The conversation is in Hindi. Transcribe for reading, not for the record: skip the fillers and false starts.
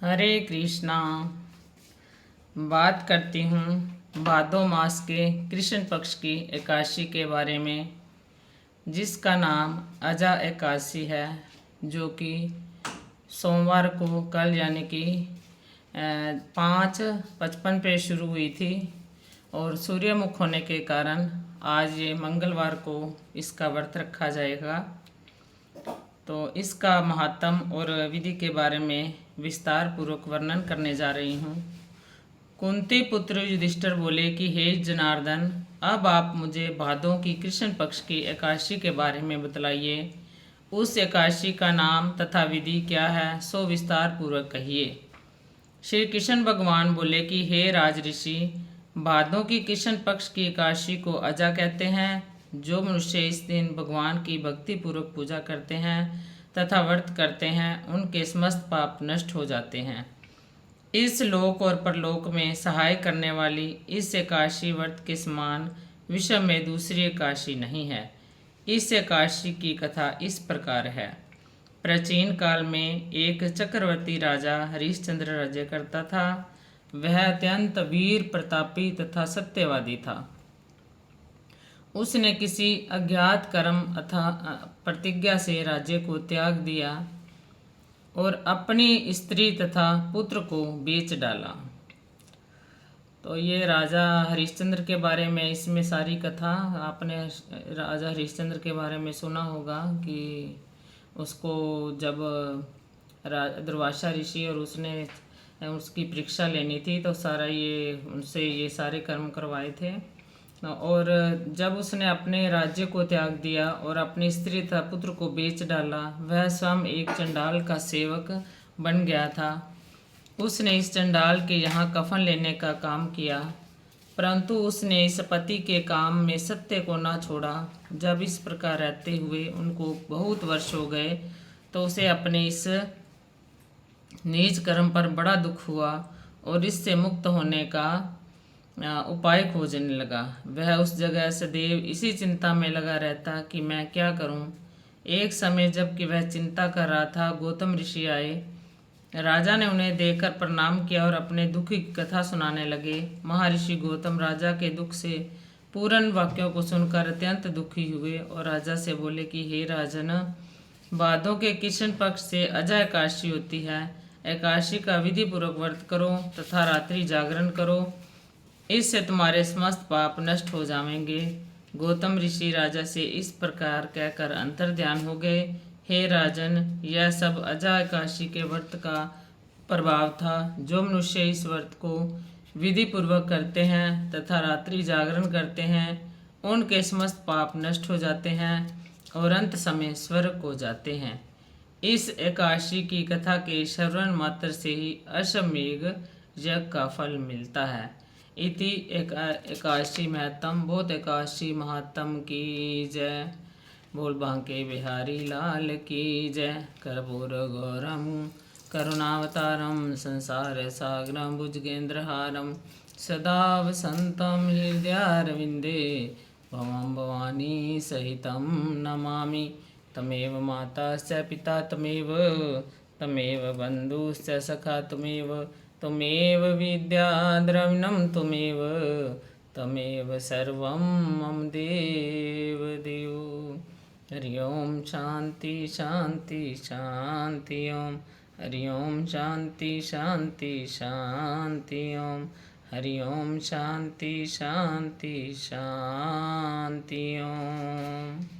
हरे कृष्णा। बात करती हूँ भादो मास के कृष्ण पक्ष की एकादशी के बारे में, जिसका नाम अजा एकादशी है, जो कि सोमवार को कल यानी कि 5:55 पे शुरू हुई थी और सूर्यमुख होने के कारण आज ये मंगलवार को इसका व्रत रखा जाएगा। तो इसका महात्म और विधि के बारे में विस्तार पूर्वक वर्णन करने जा रही हूँ। कुंती पुत्र युधिष्ठिर बोले कि हे जनार्दन, अब आप मुझे भादों की कृष्ण पक्ष की एकादशी के बारे में बतलाइए। उस एकादशी का नाम तथा विधि क्या है, सो विस्तार पूर्वक कहिए। श्री कृष्ण भगवान बोले कि हे राज ऋषि, भादों की कृष्ण पक्ष की एकादशी को अजा कहते हैं। जो मनुष्य इस दिन भगवान की भक्ति पूर्वक पूजा करते हैं तथा व्रत करते हैं, उनके समस्त पाप नष्ट हो जाते हैं। इस लोक और परलोक में सहाय करने वाली इस एकादशी व्रत के समान विश्व में दूसरी एकादशी नहीं है। इस एकादशी की कथा इस प्रकार है। प्राचीन काल में एक चक्रवर्ती राजा हरिश्चंद्र राज्य करता था। वह अत्यंत वीर प्रतापी तथा सत्यवादी था। उसने किसी अज्ञात कर्म अथवा प्रतिज्ञा से राज्य को त्याग दिया और अपनी स्त्री तथा पुत्र को बेच डाला। तो ये राजा हरिश्चंद्र के बारे में इसमें सारी कथा आपने राजा हरिश्चंद्र के बारे में सुना होगा कि उसको जब दुर्वासा ऋषि और उसने उसकी परीक्षा लेनी थी, तो सारा ये उनसे ये सारे कर्म करवाए थे। और जब उसने अपने राज्य को त्याग दिया और अपनी स्त्री तथा पुत्र को बेच डाला, वह स्वयं एक चंडाल का सेवक बन गया था। उसने इस चंडाल के यहाँ कफन लेने का काम किया, परंतु उसने इस पति के काम में सत्य को न छोड़ा। जब इस प्रकार रहते हुए उनको बहुत वर्ष हो गए, तो उसे अपने इस नीच कर्म पर बड़ा दुख हुआ और इससे मुक्त होने का उपाय खोजने लगा। वह उस जगह सदैव इसी चिंता में लगा रहता कि मैं क्या करूं। एक समय जबकि वह चिंता कर रहा था, गौतम ऋषि आए। राजा ने उन्हें देखकर प्रणाम किया और अपने दुख की कथा सुनाने लगे। महर्षि गौतम राजा के दुख से पूर्ण वाक्यों को सुनकर अत्यंत दुखी हुए और राजा से बोले कि हे राजन, भादों के कृष्ण पक्ष से अजा एकादशी होती है। एकादशी का विधि पूर्वक व्रत करो तथा रात्रि जागरण करो, इससे तुम्हारे समस्त पाप नष्ट हो जाएंगे। गौतम ऋषि राजा से इस प्रकार कहकर अंतर्ध्यान हो गए। हे राजन, यह सब अजा एकादशी के व्रत का प्रभाव था। जो मनुष्य इस व्रत को विधि पूर्वक करते हैं तथा रात्रि जागरण करते हैं, उनके समस्त पाप नष्ट हो जाते हैं और अंत समय स्वर्ग को जाते हैं। इस एकादशी की कथा के श्रवण मात्र से ही अश्वमेघ यज्ञ का फल मिलता है। इति एकादशी महत्तम। बहुत एकादशी महात्म की जय। बोल बांके बिहारी लाल की जय। कर्पूर गौरम करुणावतारम संसार सागरम भुजगेंद्रहारम सदा वसंतम हृदयारविंदे भवं भवानी सहितं नमामि। तमेव माता च पिता तमेव बन्धुश्च सखा त्वमेव विद्या द्रविणं तमेव सर्वं मम देव। हरि ओम शांति शांति शांति ओम। हरि ओम शांति शांति शांति ओम। हरि ओम शांति शांति शांति ओम।